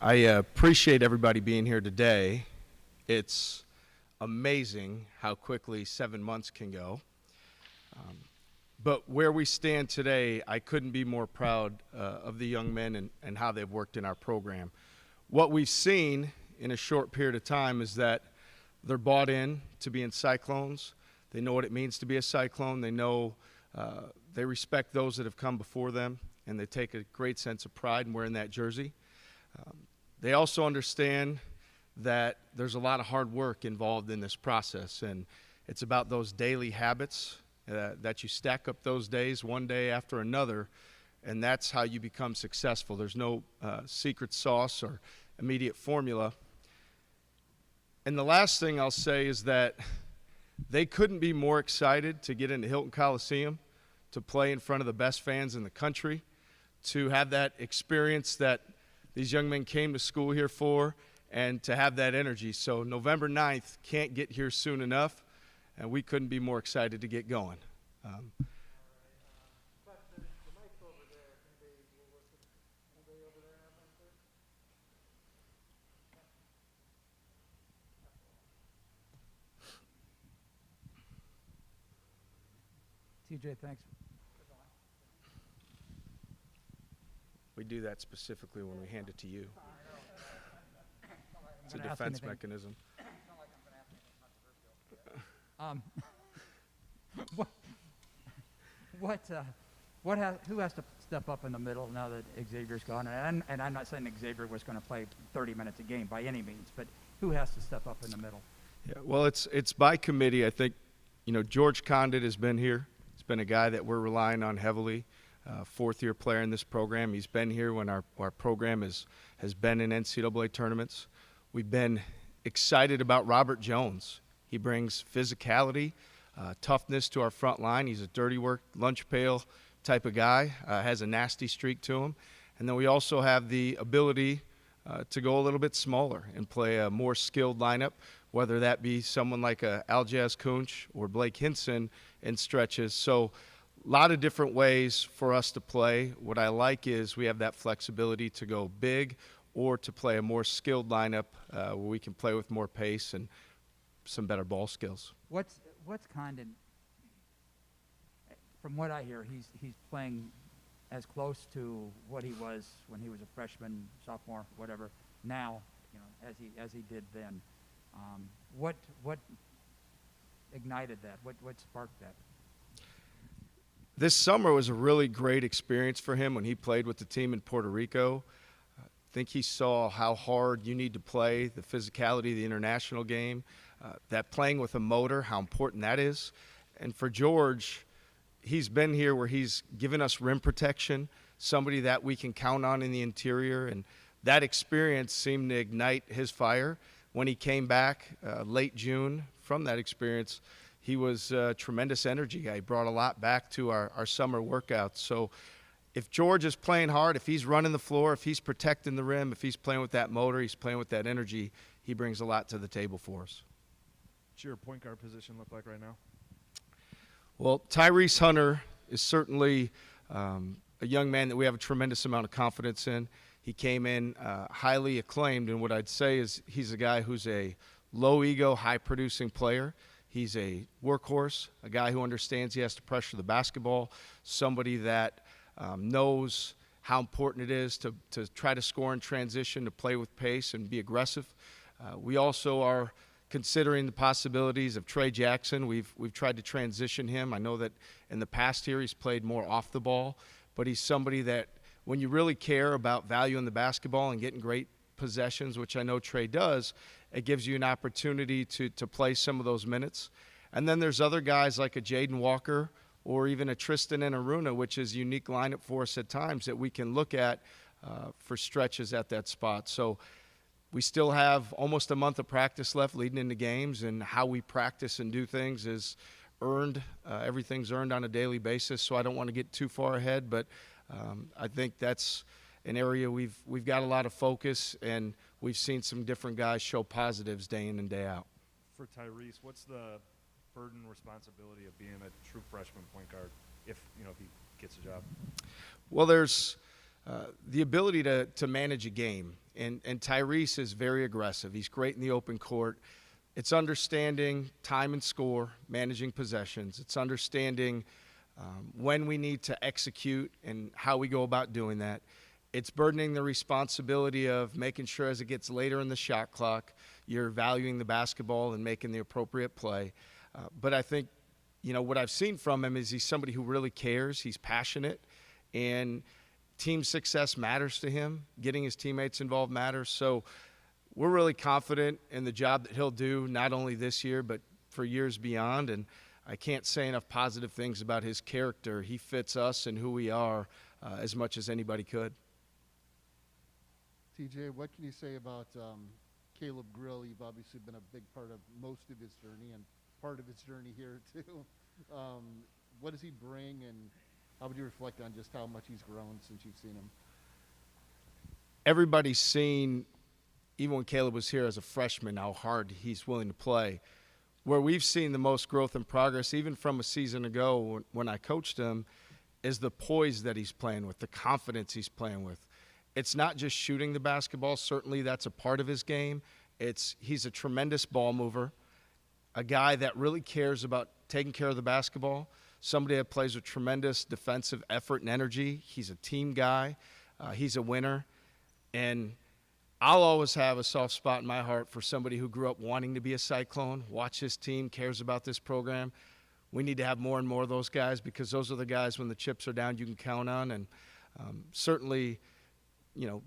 I appreciate everybody being here today. It's amazing how quickly 7 months can go. But where we stand today, I couldn't be more proud of the young men and how they've worked in our program. What we've seen in a short period of time is that they're bought in to being Cyclones. They know what it means to be a Cyclone. They know they respect those that have come before them, and they take a great sense of pride in wearing that jersey. They also understand that there's a lot of hard work involved in this process, and it's about those daily habits that you stack up those days one day after another, and that's how you become successful. There's no secret sauce or immediate formula. And the last thing I'll say is that they couldn't be more excited to get into Hilton Coliseum, to play in front of the best fans in the country, to have that experience that these young men came to school here for, and to have that energy. So November 9th can't get here soon enough, and we couldn't be more excited to get going. TJ, thanks. We do that specifically when we hand it to you. It's a defense mechanism. Who has to step up in the middle now that Xavier's gone? And I'm not saying Xavier was going to play 30 minutes a game by any means, but who has to step up in the middle? Yeah, well, it's by committee. I think, George Condit has been here. He's been a guy that we're relying on heavily. Fourth-year player in this program. He's been here when our program has been in NCAA tournaments. We've been excited about Robert Jones. He brings physicality, toughness to our front line. He's a dirty work, lunch pail type of guy, has a nasty streak to him. And then we also have the ability to go a little bit smaller and play a more skilled lineup, whether that be someone like Aljaz Kunch or Blake Hinson in stretches. So a lot of different ways for us to play. What I like is we have that flexibility to go big or to play a more skilled lineup where we can play with more pace and some better ball skills. What's Condon? From what I hear, he's playing as close to what he was when he was a freshman, sophomore, whatever. Now, as he did then. What ignited that? What sparked that? This summer was a really great experience for him when he played with the team in Puerto Rico. I think he saw how hard you need to play, the physicality of the international game, that playing with a motor, how important that is. And for George, he's been here where he's given us rim protection, somebody that we can count on in the interior, and that experience seemed to ignite his fire. When he came back late June from that experience, he was a tremendous energy guy. He brought a lot back to our summer workouts. So if George is playing hard, if he's running the floor, if he's protecting the rim, if he's playing with that motor, he's playing with that energy, he brings a lot to the table for us. What's your point guard position look like right now? Well, Tyrese Hunter is certainly a young man that we have a tremendous amount of confidence in. He came in highly acclaimed, and what I'd say is he's a guy who's a low-ego, high-producing player. He's a workhorse, a guy who understands he has to pressure the basketball, somebody that knows how important it is to try to score in transition, to play with pace and be aggressive. We also are considering the possibilities of Trey Jackson. We've tried to transition him. I know that in the past here he's played more off the ball, but he's somebody that when you really care about value in the basketball and getting great possessions, which I know Trey does, it gives you an opportunity to play some of those minutes. And then there's other guys like a Jaden Walker or even a Tristan and Aruna, which is a unique lineup for us at times that we can look at for stretches at that spot. So we still have almost a month of practice left leading into games, and how we practice and do things is earned. Everything's earned on a daily basis, so I don't want to get too far ahead, but I think that's an area we've got a lot of focus, and we've seen some different guys show positives day in and day out. For Tyrese, what's the burden and responsibility of being a true freshman point guard if he gets a job? Well, there's the ability to manage a game. And Tyrese is very aggressive. He's great in the open court. It's understanding time and score, managing possessions. It's understanding when we need to execute and how we go about doing that. It's burdening the responsibility of making sure as it gets later in the shot clock, you're valuing the basketball and making the appropriate play. But I think, what I've seen from him is he's somebody who really cares. He's passionate, and team success matters to him. Getting his teammates involved matters. So we're really confident in the job that he'll do, not only this year, but for years beyond. And I can't say enough positive things about his character. He fits us and who we are as much as anybody could. TJ, what can you say about Caleb Grill? You've obviously been a big part of most of his journey and part of his journey here too. What does he bring, and how would you reflect on just how much he's grown since you've seen him? Everybody's seen, even when Caleb was here as a freshman, how hard he's willing to play. Where we've seen the most growth and progress, even from a season ago when I coached him, is the poise that he's playing with, the confidence he's playing with. It's not just shooting the basketball. Certainly that's a part of his game. He's a tremendous ball mover, a guy that really cares about taking care of the basketball, somebody that plays with tremendous defensive effort and energy. He's a team guy. He's a winner. And I'll always have a soft spot in my heart for somebody who grew up wanting to be a Cyclone, watch his team, cares about this program. We need to have more and more of those guys, because those are the guys when the chips are down you can count on. And certainly,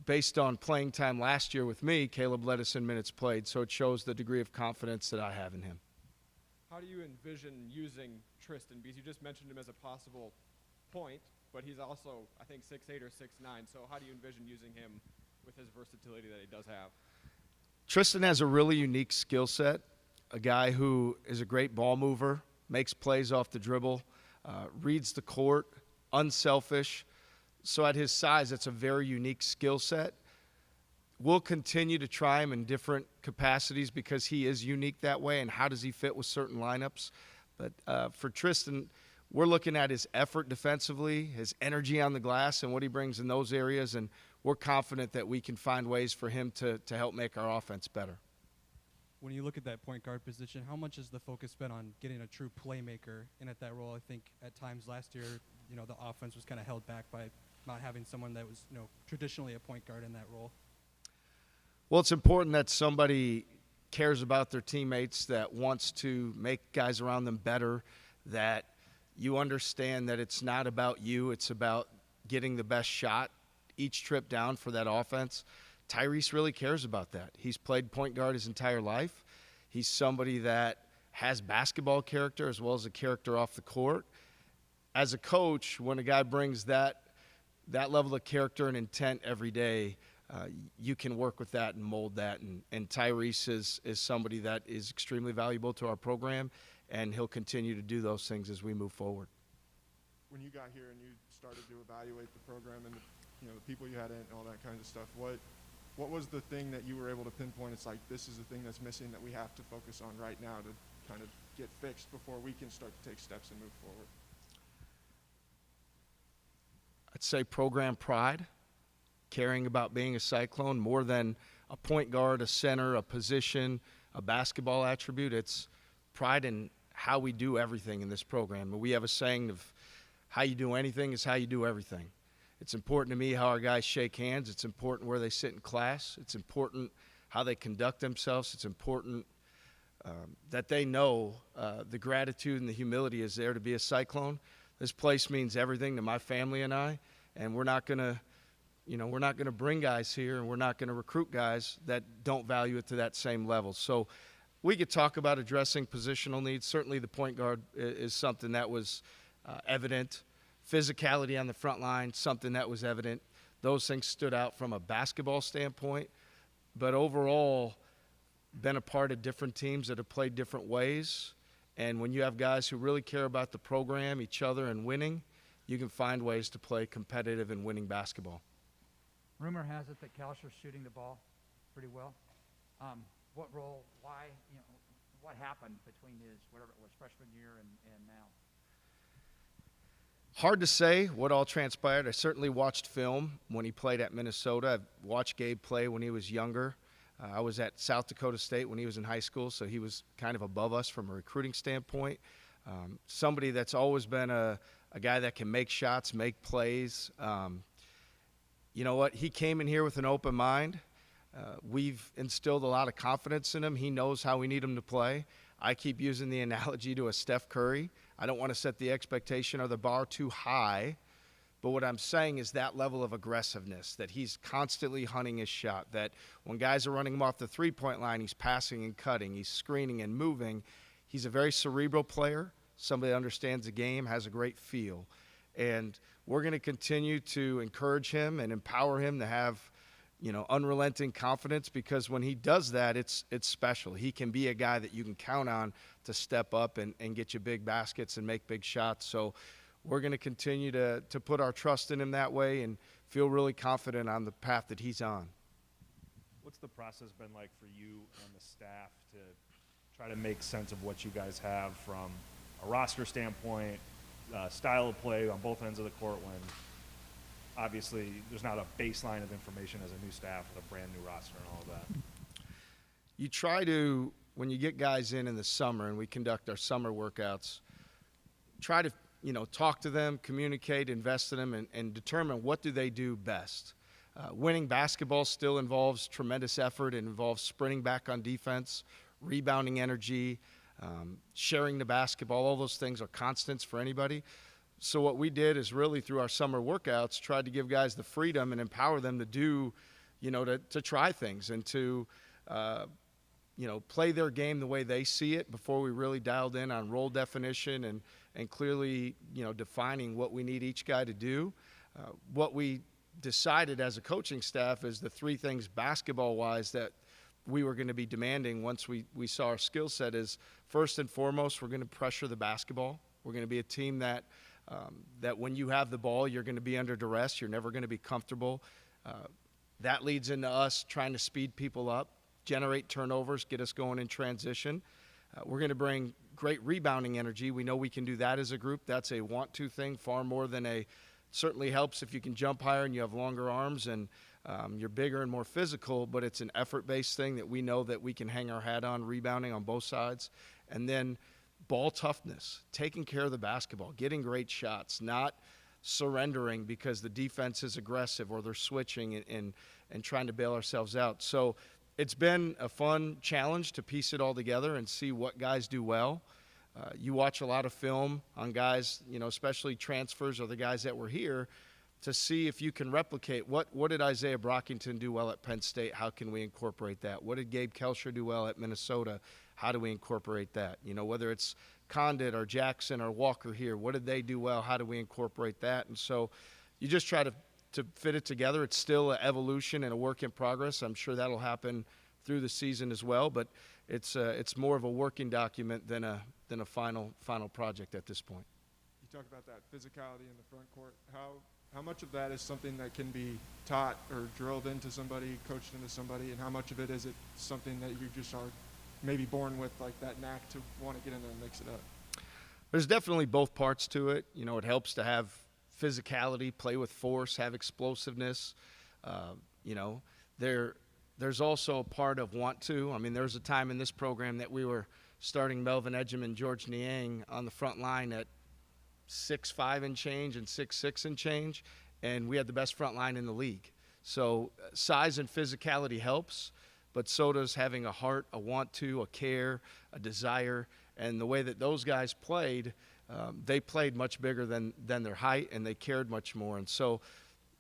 based on playing time last year with me, Caleb led us in minutes played, so it shows the degree of confidence that I have in him. How do you envision using Tristan? Because you just mentioned him as a possible point, but he's also, I think, 6'8" or 6'9". So how do you envision using him with his versatility that he does have? Tristan has a really unique skill set, a guy who is a great ball mover, makes plays off the dribble, reads the court, unselfish. So at his size, it's a very unique skill set. We'll continue to try him in different capacities because he is unique that way, and how does he fit with certain lineups. But for Tristan, we're looking at his effort defensively, his energy on the glass, and what he brings in those areas, and we're confident that we can find ways for him to help make our offense better. When you look at that point guard position, how much has the focus been on getting a true playmaker in at that role? I think at times last year, the offense was kind of held back by not having someone that was, traditionally a point guard in that role. Well, it's important that somebody cares about their teammates, that wants to make guys around them better, that you understand that it's not about you, it's about getting the best shot each trip down for that offense. Tyrese really cares about that. He's played point guard his entire life. He's somebody that has basketball character as well as a character off the court. As a coach, when a guy brings that level of character and intent every day, you can work with that and mold that. And Tyrese is somebody that is extremely valuable to our program, and he'll continue to do those things as we move forward. When you got here and you started to evaluate the program and the people you had in it and all that kind of stuff, what was the thing that you were able to pinpoint? It's like, this is the thing that's missing that we have to focus on right now to kind of get fixed before we can start to take steps and move forward? I'd say program pride, caring about being a Cyclone more than a point guard, a center, a position, a basketball attribute. It's pride in how we do everything in this program. We have a saying of how you do anything is how you do everything. It's important to me how our guys shake hands. It's important where they sit in class. It's important how they conduct themselves. It's important that they know the gratitude and the humility is there to be a Cyclone. This place means everything to my family and I, and we're not going to bring guys here, and we're not going to recruit guys that don't value it to that same level. So we could talk about addressing positional needs. Certainly the point guard is something that was evident. Physicality on the front line, something that was evident. Those things stood out from a basketball standpoint. But overall, been a part of different teams that have played different ways. And when you have guys who really care about the program, each other, and winning, you can find ways to play competitive and winning basketball. Rumor has it that Kalsher's shooting the ball pretty well. What role, why, what happened between his, whatever it was, freshman year and now? Hard to say what all transpired. I certainly watched film when he played at Minnesota. I've watched Gabe play when he was younger. I was at South Dakota State when he was in high school, so he was kind of above us from a recruiting standpoint. Somebody that's always been a guy that can make shots, make plays. You know what? He came in here with an open mind. We've instilled a lot of confidence in him. He knows how we need him to play. I keep using the analogy to a Steph Curry. I don't want to set the expectation or the bar too high, but what I'm saying is that level of aggressiveness, that he's constantly hunting his shot, that when guys are running him off the three-point line, he's passing and cutting, he's screening and moving. He's a very cerebral player, somebody that understands the game, has a great feel. And we're going to continue to encourage him and empower him to have, unrelenting confidence, because when he does that, it's special. He can be a guy that you can count on to step up and get you big baskets and make big shots. So we're going to continue to put our trust in him that way and feel really confident on the path that he's on. What's the process been like for you and the staff to try to make sense of what you guys have from a roster standpoint, style of play on both ends of the court, when obviously there's not a baseline of information as a new staff with a brand new roster and all of that? You try to, when you get guys in the summer and we conduct our summer workouts, try to talk to them, communicate, invest in them, and determine what do they do best. Winning basketball still involves tremendous effort. It involves sprinting back on defense, rebounding energy, sharing the basketball. All those things are constants for anybody. So what we did is really through our summer workouts tried to give guys the freedom and empower them to do, to try things and to, play their game the way they see it before we really dialed in on role definition and clearly, defining what we need each guy to do. What we decided as a coaching staff is the three things basketball-wise that we were going to be demanding once we saw our skill set is, first and foremost, we're going to pressure the basketball. We're going to be a team that when you have the ball, you're going to be under duress. You're never going to be comfortable. That leads into us trying to speed people up, generate turnovers, get us going in transition. We're going to bring great rebounding energy. We know we can do that as a group. That's a want-to thing far more than certainly helps if you can jump higher and you have longer arms and you're bigger and more physical, but it's an effort-based thing that we know that we can hang our hat on, rebounding on both sides. And then ball toughness, taking care of the basketball, getting great shots, not surrendering because the defense is aggressive or they're switching and trying to bail ourselves out. So it's been a fun challenge to piece it all together and see what guys do well. You watch a lot of film on guys, especially transfers or the guys that were here, to see if you can replicate what did Isaiah Brockington do well at Penn State? How can we incorporate that? What did Gabe Kelscher do well at Minnesota? How do we incorporate that? Whether it's Condit or Jackson or Walker here, what did they do well? How do we incorporate that? And so you just try to fit it together. It's still an evolution and a work in progress. I'm sure that'll happen through the season as well, but it's more of a working document than a final project at this point. You talk about that physicality in the front court. How much of that is something that can be taught or drilled into somebody, coached into somebody, and how much of it is it something that you just are maybe born with, like that knack to want to get in there and mix it up? There's definitely both parts to it. It helps to have physicality, play with force, have explosiveness. There's also a part of want to. I mean, there was a time in this program that we were starting Melvin Edgem and George Niang on the front line at 6'5" and change and 6'6" and change, and we had the best front line in the league. So size and physicality helps, but so does having a heart, a want to, a care, a desire. And the way that those guys played, they played much bigger than their height, and they cared much more. And so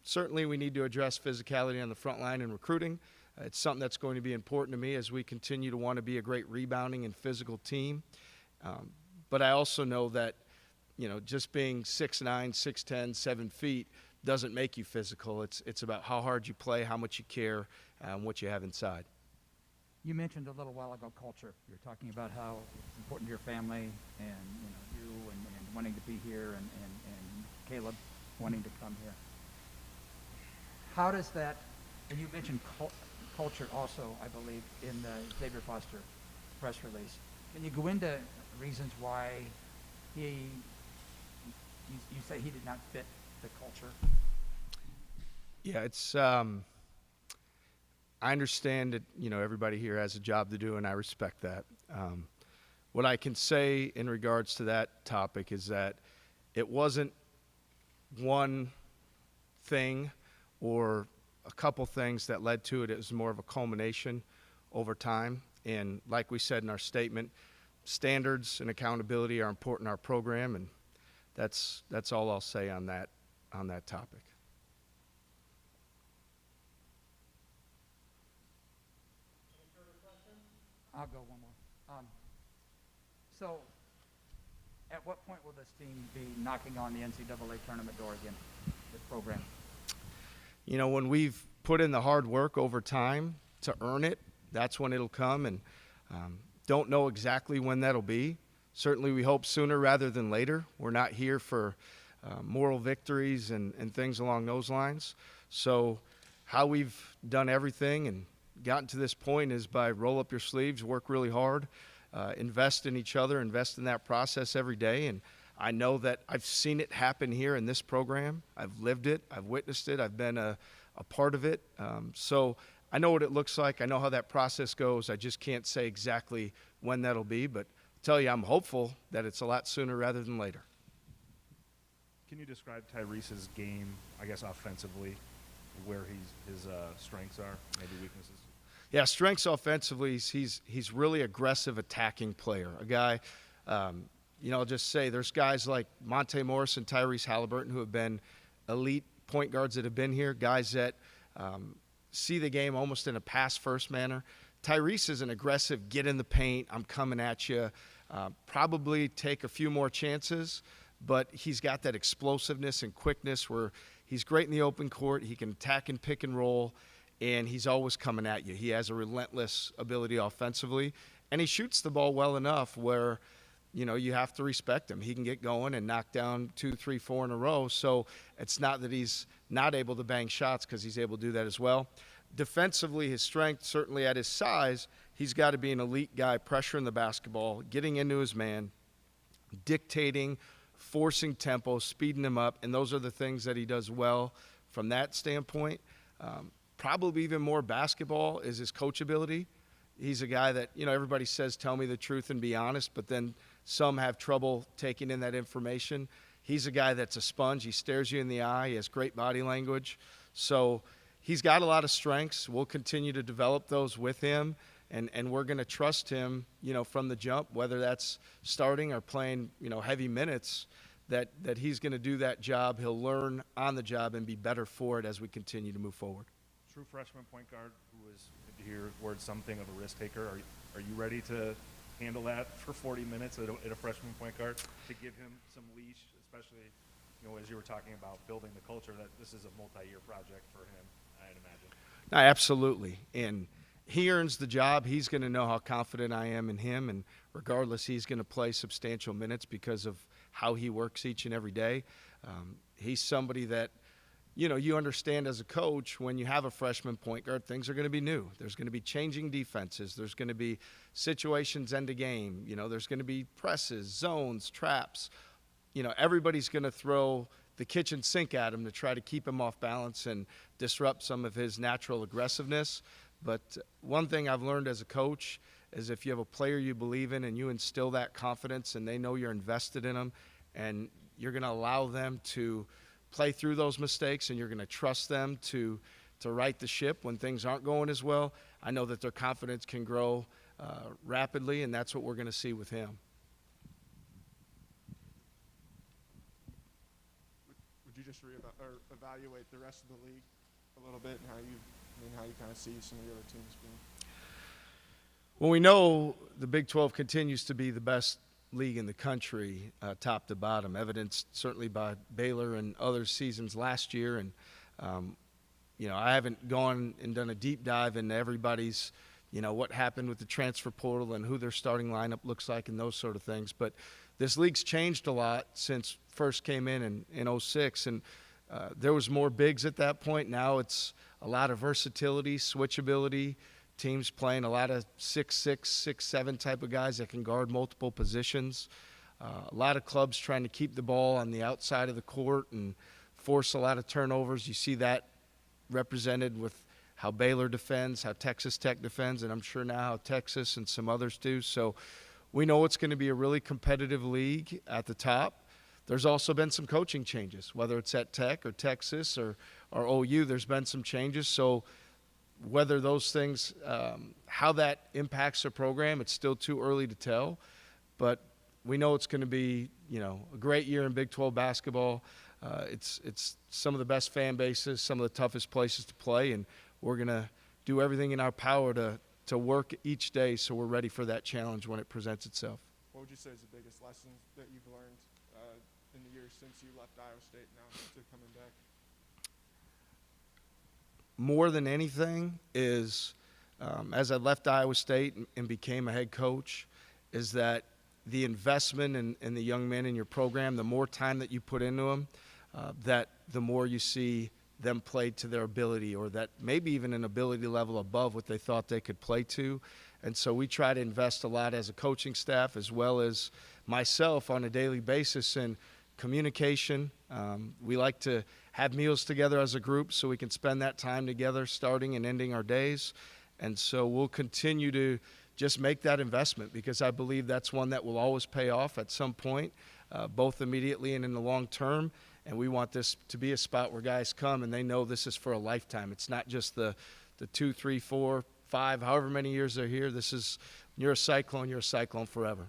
certainly we need to address physicality on the front line in recruiting. It's something that's going to be important to me as we continue to want to be a great rebounding and physical team. But I also know that, just being 6'9", 6'10", 7 feet doesn't make you physical. It's about how hard you play, how much you care, and what you have inside. You mentioned a little while ago culture. You're talking about how it's important to your family and you and wanting to be here and Caleb wanting to come here. How does that, and you mentioned culture also, I believe, in the Xavier Foster press release. Can you go into reasons why he You say he did not fit the culture. Yeah, it's. I understand that everybody here has a job to do, and I respect that. What I can say in regards to that topic is that it wasn't one thing or a couple things that led to it. It was more of a culmination over time. And like we said in our statement, standards and accountability are important in our program, and that's all I'll say on that topic. I'll go one more. So, at what point will this team be knocking on the NCAA tournament door again, this program? When we've put in the hard work over time to earn it, that's when it'll come, and don't know exactly when that'll be. Certainly we hope sooner rather than later. We're not here for moral victories and things along those lines. So how we've done everything and gotten to this point is by roll up your sleeves, work really hard, invest in each other, invest in that process every day. And I know that I've seen it happen here in this program. I've lived it. I've witnessed it. I've been a part of it. So I know what it looks like. I know how that process goes. I just can't say exactly when that'll be. But I'll tell you, I'm hopeful that it's a lot sooner rather than later. Can you describe Tyrese's game, I guess, offensively, where his strengths are, maybe weaknesses? Yeah, strengths offensively, he's really aggressive attacking player. A guy, I'll just say there's guys like Monte Morris and Tyrese Halliburton who have been elite point guards that have been here, guys that see the game almost in a pass-first manner. Tyrese is an aggressive, get in the paint, I'm coming at you, probably take a few more chances, but he's got that explosiveness and quickness where he's great in the open court, he can attack and pick and roll, and he's always coming at you. He has a relentless ability offensively, and he shoots the ball well enough where, you have to respect him. He can get going and knock down 2, 3, 4 in a row, so it's not that he's not able to bang shots because he's able to do that as well. Defensively, his strength, certainly at his size, he's got to be an elite guy, pressuring the basketball, getting into his man, dictating, forcing tempo, speeding him up, and those are the things that he does well from that standpoint. Probably even more basketball is his coachability. He's a guy that, everybody says, tell me the truth and be honest, but then some have trouble taking in that information. He's a guy that's a sponge. He stares you in the eye. He has great body language. So he's got a lot of strengths. We'll continue to develop those with him, and we're going to trust him, from the jump, whether that's starting or playing, heavy minutes, that he's going to do that job. He'll learn on the job and be better for it as we continue to move forward. True freshman point guard who is, good to hear word, something of a risk taker. Are you ready to handle that for 40 minutes at a freshman point guard, to give him some leash, especially, as you were talking about building the culture, that this is a multi-year project for him, I'd imagine. No, absolutely. And he earns the job. He's going to know how confident I am in him, and regardless, he's going to play substantial minutes because of how he works each and every day. He's somebody that, you understand as a coach, when you have a freshman point guard, things are going to be new. There's going to be changing defenses. There's going to be situations end of game. There's going to be presses, zones, traps. Everybody's going to throw the kitchen sink at him to try to keep him off balance and disrupt some of his natural aggressiveness. But one thing I've learned as a coach is if you have a player you believe in and you instill that confidence and they know you're invested in them and you're going to allow them to play through those mistakes and you're going to trust them to right the ship when things aren't going as well, I know that their confidence can grow rapidly, and that's what we're going to see with him. Would you just evaluate the rest of the league a little bit and how you kind of see some of the other teams being? Well, we know the Big 12 continues to be the best league in the country, top to bottom, evidenced certainly by Baylor and other seasons last year. And, I haven't gone and done a deep dive into everybody's, what happened with the transfer portal and who their starting lineup looks like and those sort of things. But this league's changed a lot since first came in 06, and there was more bigs at that point. Now it's a lot of versatility, switchability, teams playing a lot of 6'6", 6'7" type of guys that can guard multiple positions. A lot of clubs trying to keep the ball on the outside of the court and force a lot of turnovers. You see that represented with how Baylor defends, how Texas Tech defends, and I'm sure now how Texas and some others do. So we know it's going to be a really competitive league at the top. There's also been some coaching changes, whether it's at Tech or Texas or OU, there's been some changes. So whether those things, how that impacts the program, it's still too early to tell. But we know it's going to be, a great year in Big 12 basketball. It's some of the best fan bases, some of the toughest places to play, and we're going to do everything in our power to work each day so we're ready for that challenge when it presents itself. What would you say is the biggest lesson that you've learned in the years since you left Iowa State now to coming back? More than anything is, as I left Iowa State and became a head coach, is that the investment in the young men in your program, the more time that you put into them, that the more you see them play to their ability, or that maybe even an ability level above what they thought they could play to. And so we try to invest a lot as a coaching staff, as well as myself on a daily basis in communication. We like to have meals together as a group so we can spend that time together starting and ending our days. And so we'll continue to just make that investment, because I believe that's one that will always pay off at some point, both immediately and in the long term. And we want this to be a spot where guys come and they know this is for a lifetime. It's not just the 2, 3, 4, 5, however many years they're here. You're a Cyclone forever.